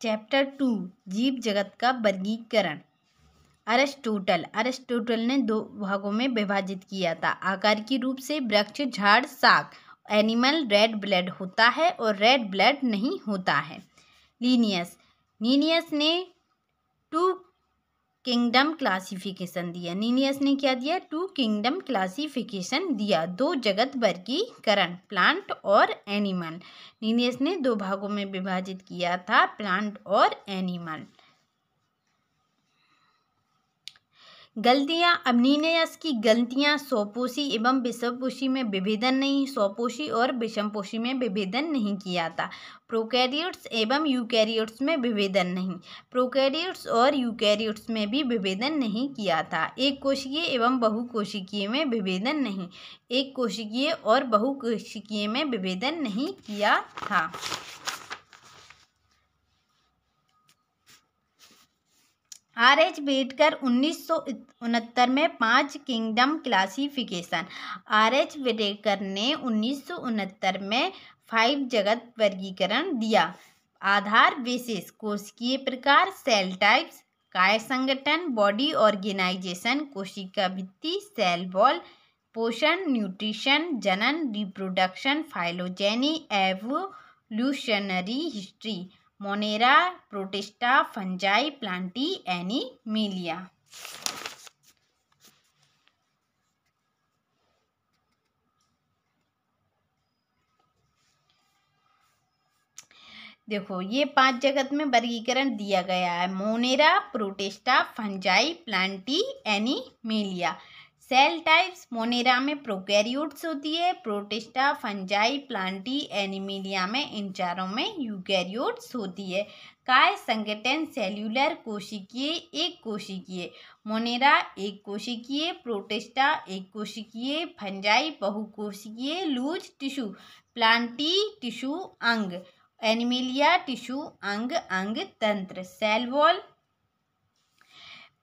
Chapter 2 जीव जगत का वर्गीकरण। अरिस्टोटल ने दो भागों में विभाजित किया था। आकार के रूप से वृक्ष, झाड़, शाक। एनिमल रेड ब्लड होता है और रेड ब्लड नहीं होता है। लीनियस ने टू किंगडम क्लासिफिकेशन दिया। लीनियस ने क्या दिया? टू किंगडम क्लासिफिकेशन दिया। दो जगत वर्गीकरण, प्लांट और एनिमल। लीनियस ने दो भागों में विभाजित किया था, प्लांट और एनिमल। गलतियां। अब लीनियस की गलतियां स्वपोषी एवं विषमपोषी में विभेदन नहीं, स्वपोषी और विषमपोषी में विभेदन नहीं किया था। प्रोकैरियोट्स एवं यूकैरियोट्स में विभेदन नहीं, प्रोकैरियोट्स और यूकैरियोट्स में भी विभेदन नहीं किया था। एक कोशिकीय एवं बहुकोशिकीय में विभेदन नहीं, एक कोशिकीय और बहुकोशिकीय में विभेदन नहीं किया था। R.H. बेटकर 1969 में 5 किंगडम क्लासिफिकेशन। R.H. बेटकर ने 1969 में 5 जगत वर्गीकरण दिया। आधार विशेष, कोशिकीय प्रकार, सेल टाइप्स, काय संगठन, बॉडी ऑर्गेनाइजेशन, कोशिका भित्ति, सेल वॉल, पोषण, न्यूट्रिशन, जनन, reproduction, phylogeny, evolutionary history, Monera, Protista, fungi, Plantae, Animalia. देखो, ये 5 जगत में वर्गीकरण दिया गया है। Monera, Protista, fungi, Plantae, Animalia. Cell types. Monera में प्रोकैरियोट्स होती है, प्रोटिस्टा, फंजाई, प्लांटी, एनिमिलिया में इन चारों में यूकैरियोट्स होती है। काय संगठन। सेल्यूलर, कोशिकीय, एक कोशिकीय। मोनेरा एक कोशिकीय, प्रोटिस्टा एक कोशिकीय, फंजाई बहुकोशिकीय, लूज टिश्यू, प्लांटी टिश्यू अंग, एनिमिलिया टिश्यू अंग, अंग तंत्र। Cell wall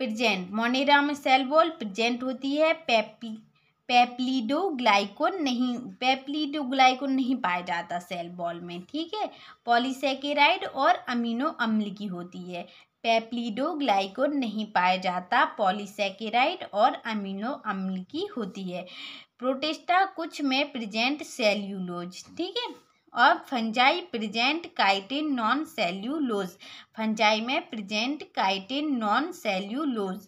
present. मोनेरा में सेल वॉल प्रेजेंट होती है। पेप्टिडोग्लाइकोन नहीं पाया जाता सेल वॉल में, ठीक है। पॉलीसेकेराइड और अमीनो अम्ल की होती है। पेप्टिडोग्लाइकोन नहीं पाया जाता, पॉलीसेकेराइड और अमीनो अम्ल की होती है। प्रोटिस्टा कुछ में प्रेजेंट सेल्यूलोज, ठीक है। और fungi present chitin non cellulose, fungi में present chitin non cellulose.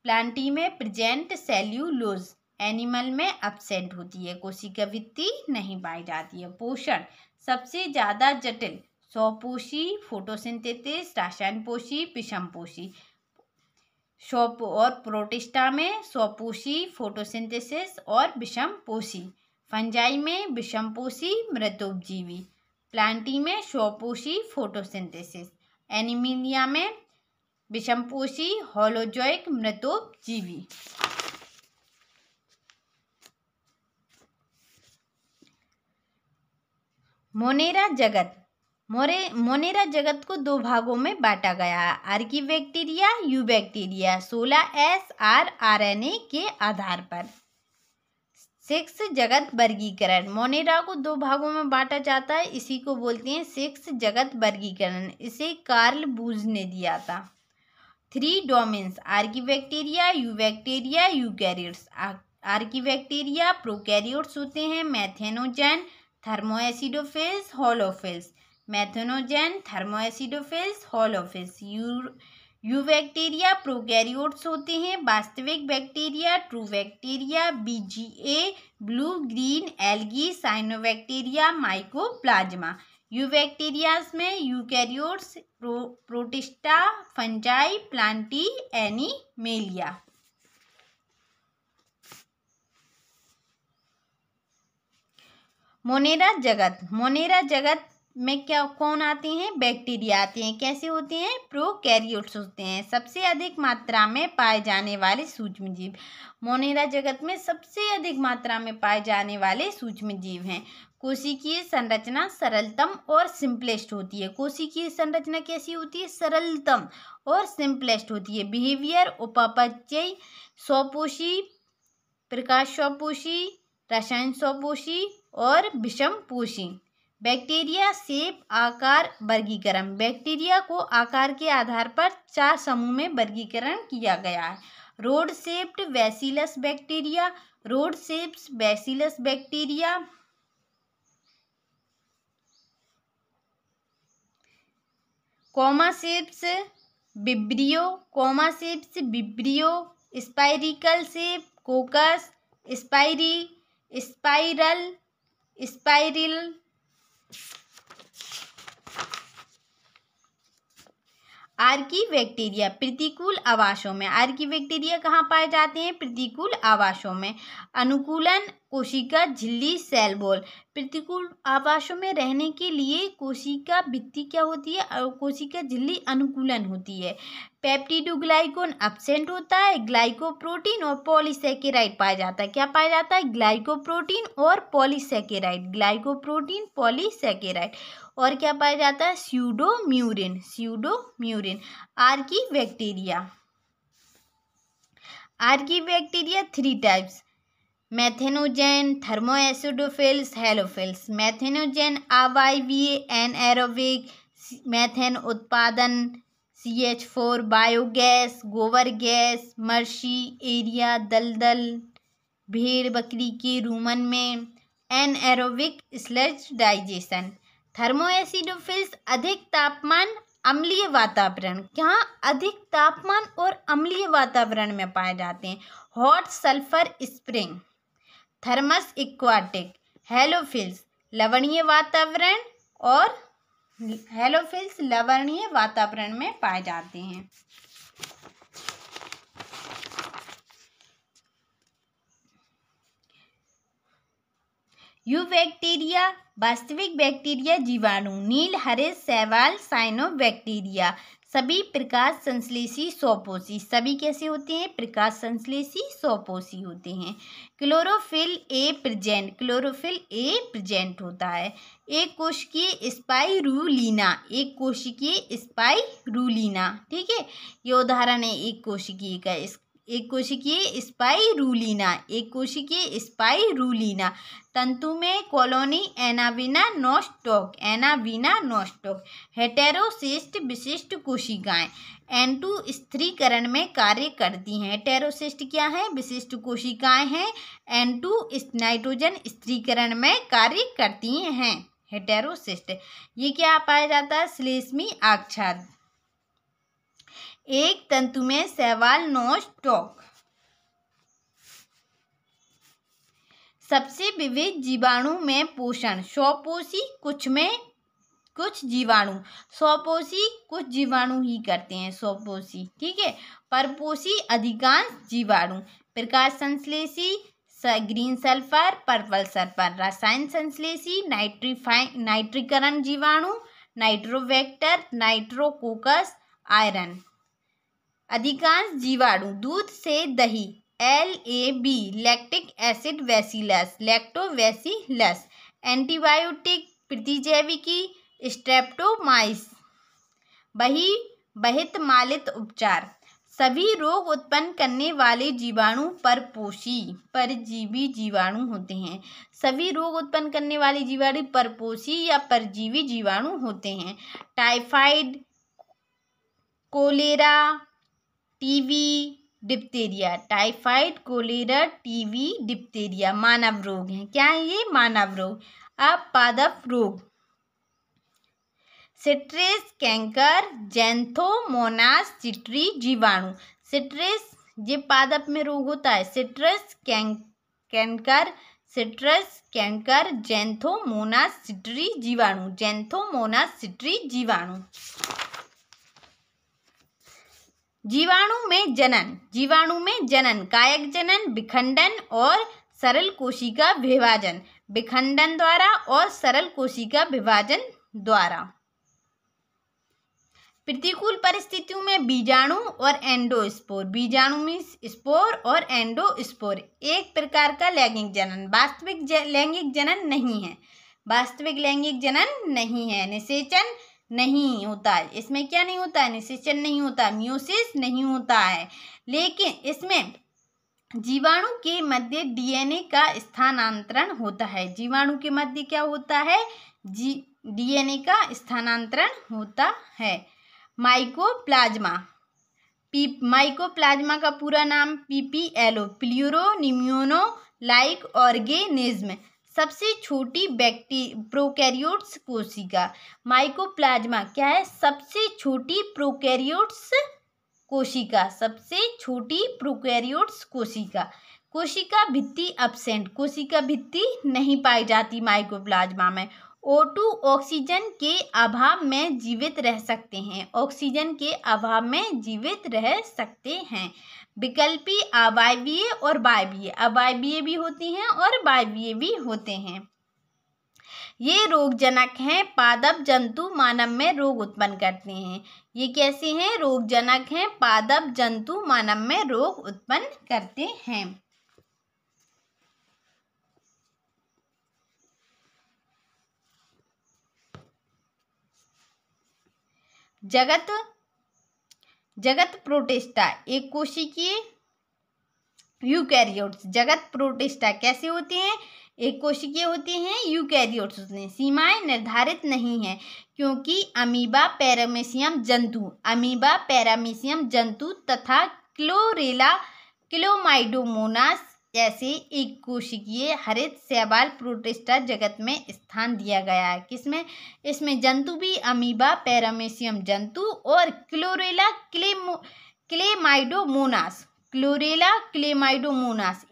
Plantae में प्रेजेंट सेल्यूलोज, एनिमल में एब्सेंट होती है। कोशिका भित्ति नहीं पाई जाती है। पोषण। सबसे ज़्यादा जटिल, स्वपोषी, फोटोसिंथेसिस, रासायनपोषी, विषमपोषी। और प्रोटिस्टा में स्वपोषी, फोटोसिंथेसिस और विषमपोषी। फंजाई में विषमपोषी, मृतोपजीवी। प्लांटी में स्वपोषी, फोटोसिंथेसिस। एनिमिलिया में विषमपोषी, होलोजोइक, मृतोपजीवी। मोनेरा जगत। मोनेरा जगत को दो भागों में बांटा गया है, आर्कीबैक्टीरिया, यूबैक्टीरिया। 16S RNA के आधार पर। 6 जगत वर्गीकरण। मोनेरा को दो भागों में बांटा जाता है, इसी को बोलते हैं 6 जगत वर्गीकरण। इसे कार्ल बूज ने दिया था। 3 domains, archaebacteria, eubacteria, eukaryotes. Archaebacteria prokaryotes होते हैं। मैथेनोजेन, थर्मोएसिडोफिल्स, होलोफिल्स। मैथेनोजेन, थर्मोएसिडोफिल्स, होलोफिल्स। यूबैक्टीरिया प्रोकैरियोट्स होते हैं। वास्तविक bacteria, true bacteria, BGA, blue green algae, cyanobacteria, mycoplasma. Eubacterias में eukaryotes, protista, fungi, Plantae, animalia. Monera जगत में क्या कौन आते हैं? बैक्टीरिया आते हैं। कैसे होते हैं? प्रोकैरियोट्स होते हैं। सबसे अधिक मात्रा में पाए जाने वाले सूक्ष्मजीव। मोनेरा जगत में सबसे अधिक मात्रा में पाए जाने वाले सूक्ष्मजीव हैं। कोशिकीय संरचना सरलतम और सिंपलेस्ट होती है। कोशिकीय संरचना कैसी होती है? सरलतम और सिंपलेस्ट होती है। बिहेवियर उपापचय, स्वपोषी, प्रकाश स्वपोषी, रसायन स्वपोषी और विषमपोषी। बैक्टीरिया शेप आकार वर्गीकरण, बैक्टीरिया को आकार के आधार पर 4 समूह में वर्गीकरण किया गया है। Road shaped bacillus bacteria, road shaped bacillus bacteria, comma shapes vibrio, comma shapes vibrio, spiracle shape कोकस, spiral Archie bacteria प्रतिकूल आवासों में, आर्की बैक्टीरिया कहाँ पाए जाते हैं? प्रतिकूल आवासों में। अनुकूलन कोशिका झिल्ली सेल वॉल, प्रतिकूल आवासों में रहने के लिए कोशिका भित्ति क्या होती है? कोशिका झिल्ली अनुकूलन होती है। पेप्टिडोग्लाइकॉन एब्सेंट होता है, ग्लाइकोप्रोटीन और पॉलीसेकेराइड पाया जाता है। क्या पाया जाता है? ग्लाइकोप्रोटीन और पॉलीसेकेराइड, ग्लाइकोप्रोटीन पॉलीसेकेराइड। और क्या पाया जाता है? Pseudomurein, pseudomurein. Archaebacteria, archaebacteria 3 types, methanogen, thermoacidophils, halophiles. Methanogen अवायवीय एनएरोबिक, मैथेन उत्पादन, CH4 बायोगैस, गोबर गैस, मर्शी एरिया, दलदल, भेड़ बकरी के रूमन में, एनएरोबिक स्लज डाइजेशन। थर्मोएसिडोफिल्स अधिक तापमान अम्लीय वातावरण, क्या? अधिक तापमान और अम्लीय वातावरण में पाए जाते हैं। Hot sulphur spring, thermus aquatic. Halophiles लवणीय वातावरण, और हेलोफिल्स लवणीय वातावरण में पाए जाते हैं। यूबैक्टीरिया वास्तविक बैक्टीरिया जीवाणु, नील हरे शैवाल साइनोबैक्टीरिया, सभी प्रकाश संश्लेषी स्वपोषी। सभी कैसे होते हैं? प्रकाश संश्लेषी स्वपोषी होते हैं। Chlorophyll A present, chlorophyll A present होता है। एक कोशिकीय स्पाइरुलिना, एक कोशिकीय स्पाइरुलिना, ठीक है, ये उदाहरण है एक कोशिकीय का। एक कोशिकीय स्पाइरुलिना, एक कोशिकीय स्पाइरुलिना। तंतु में कॉलोनी एनाविना नोस्टॉक, एनाविना नोस्टॉक। हेटेरोसिस्ट विशिष्ट कोशिकाएं N2 स्थिरीकरण में कार्य करती हैं। हेटेरोसिस्ट क्या है? विशिष्ट कोशिकाएं हैं। N2 नाइट्रोजन स्थिरीकरण में कार्य करती हैं। हेटेरोसिस्ट ये क्या पाया जाता है? श्लेष्मी आच्छाद। एक तंतु में शैवाल नोस्टॉक। सबसे विविध जीवाणु में पोषण, स्वपोषी कुछ जीवाणु, स्वपोषी कुछ जीवाणु ही करते हैं, स्वपोषी, ठीक है। परपोषी अधिकांश जीवाणु। प्रकाश संश्लेषी ग्रीन सल्फर, पर्पल सल्फर। रसायन संश्लेषी नाइट्रीकरण जीवाणु, नाइट्रोवेक्टर, नाइट्रोकोकस, आयरन। अधिकांश जीवाणु दूध से दही, LAB lactic acid bacillus, lactobacillus. Antibiotic प्रतिजैविकी स्ट्रेप्टोमाइस। बहित मालित उपचार, सभी रोग उत्पन्न करने वाले जीवाणु परजीवी जीवाणु होते हैं। सभी रोग उत्पन्न करने वाले जीवाणु परपोषी या परजीवी जीवाणु होते हैं। Typhoid, cholera, TB, diphtheria. Typhoid, cholera, TB, diphtheria मानव रोग हैं। क्या है ये? मानव रोग। अब पादप रोग, सिट्रेस कैंकर, जैंथोमोनास सिट्री जीवाणु। सिट्रेस ये पादप में रोग होता है। Citrus canker, citrus canker, xanthomonas citri जीवाणु, जैंथोमोनास सिट्री जीवाणु। जीवाणु में जनन, जीवाणु में जनन, कायक जनन, विखंडन और सरल कोशिका विभाजन। विखंडन द्वारा और सरल कोशिका विभाजन द्वारा। प्रतिकूल परिस्थितियों में बीजाणु और एंडोस्पोर, बीजाणु में स्पोर और एंडोस्पोर। एक प्रकार का लैंगिक जनन, वास्तविक लैंगिक जनन नहीं है, वास्तविक लैंगिक जनन नहीं है। निषेचन नहीं होता है इसमें। क्या नहीं होता है? निषेचन नहीं होता, मियोसिस नहीं होता है। लेकिन इसमें जीवाणु के मध्य DNA का स्थानांतरण होता है। जीवाणु के मध्य क्या होता है? डीएनए का स्थानांतरण होता है। माइकोप्लाज्मा, माइकोप्लाज्मा का पूरा नाम पीपीएलओ, प्लूरोनिम्यूनो लाइक ऑर्गेनिज्म, सबसे छोटी प्रोकैरियोट्स कोशिका। माइकोप्लाज्मा क्या है? सबसे छोटी प्रोकैरियोट्स कोशिका, सबसे छोटी प्रोकैरियोट्स कोशिका। कोशिका भित्ति एब्सेंट, कोशिका भित्ति नहीं पाई जाती माइकोप्लाज्मा में। O2 ऑक्सीजन के अभाव में जीवित रह सकते हैं, ऑक्सीजन के अभाव में जीवित रह सकते हैं। विकल्पी अवायवीय और वायवीय, अवायवीय भी होती हैं और वायवीय भी होते हैं। ये रोगजनक हैं, पादप जंतु मानव में रोग उत्पन्न करते हैं। ये कैसे हैं? रोगजनक हैं, पादप जंतु मानव में रोग उत्पन्न करते हैं। जगत प्रोटिस्टा एक कोशिकीय यूकैरियोट्स। जगत प्रोटिस्टा कैसे होते हैं? एक कोशिकीय होते हैं, यूकैरियोट्स होते हैं। सीमाएं निर्धारित नहीं है क्योंकि अमीबा पैरामीशियम जंतु तथा क्लोमाइडोमोनास जैसे एक कोशिकीय हरित शैवाल प्रोटिस्टा जगत में स्थान दिया गया है। किसमें? इसमें जंतु भी अमीबा पैरामीशियम जंतु और क्लोरेला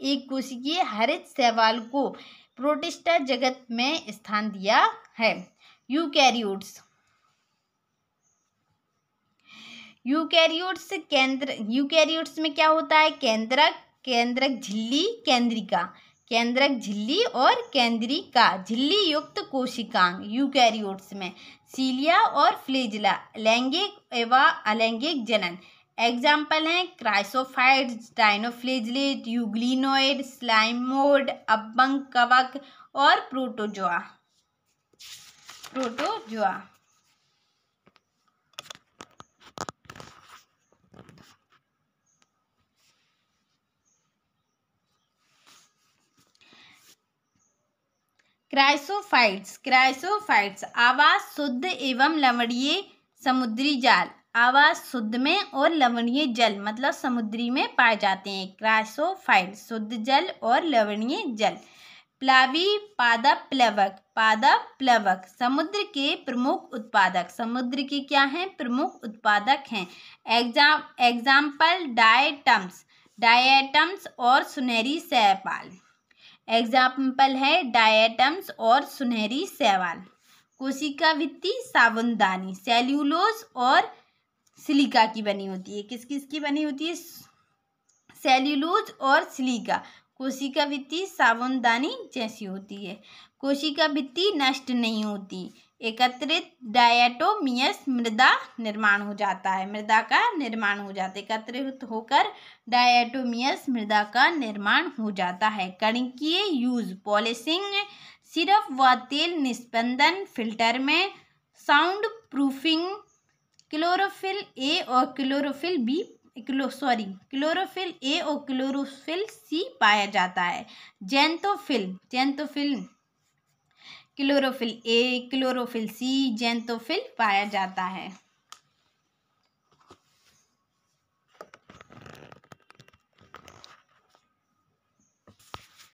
एक कोशिकीय हरित शैवाल को प्रोटिस्टा जगत में स्थान दिया है। यूकैरियोट्स में क्या होता है? केंद्रक झिल्ली, केंद्रक झिल्ली और केंद्रिका, झिल्ली युक्त कोशिकांग यूकैरियोट्स में। सीलिया और फ्लैजिला, लैंगिक एवं अलैंगिक जनन। एग्जाम्पल हैं क्राइसोफाइट्स, डायनोफ्लैजिलेट, यूग्लिनोइड, स्लाइमोड, अबंग कवक और प्रोटोजोआ। क्राइसोफाइट्स आवास शुद्ध एवं लवणीय समुद्री जाल, आवास शुद्ध में और लवणीय जल मतलब समुद्री में पाए जाते हैं। क्राइसोफाइट्स शुद्ध जल और लवणीय जल। प्लावी पादप प्लवक समुद्र के प्रमुख उत्पादक, समुद्र के क्या हैं? प्रमुख उत्पादक हैं। एग्जाम्पल डायटम्स और सुनहरी शैवाल। एग्जाम्पल है डायटम्स और सुनहरी शैवाल। कोशिका भित्ति साबुनदानी, सेल्यूलोज और सिलिका की बनी होती है। किस किस की बनी होती है? सेल्यूलोज और सिलिका। कोशिका भित्ति साबुनदानी जैसी होती है। कोशिका भित्ति नष्ट नहीं होती। एकत्रित डायटोमियस मृदा निर्माण हो जाता है, मृदा का निर्माण हो जाता है। एकत्रित होकर डायटोमियस मृदा का निर्माण हो जाता है। कणकीय यूज, पॉलिशिंग, सिरप व तेल निस्पंदन, फिल्टर में, साउंड प्रूफिंग, क्लोरोफिल ए और क्लोरोफिल ए और क्लोरोफिल सी पाया जाता है। Xanthophyll, chlorophyll A, chlorophyll C, xanthophyll पाया जाता है।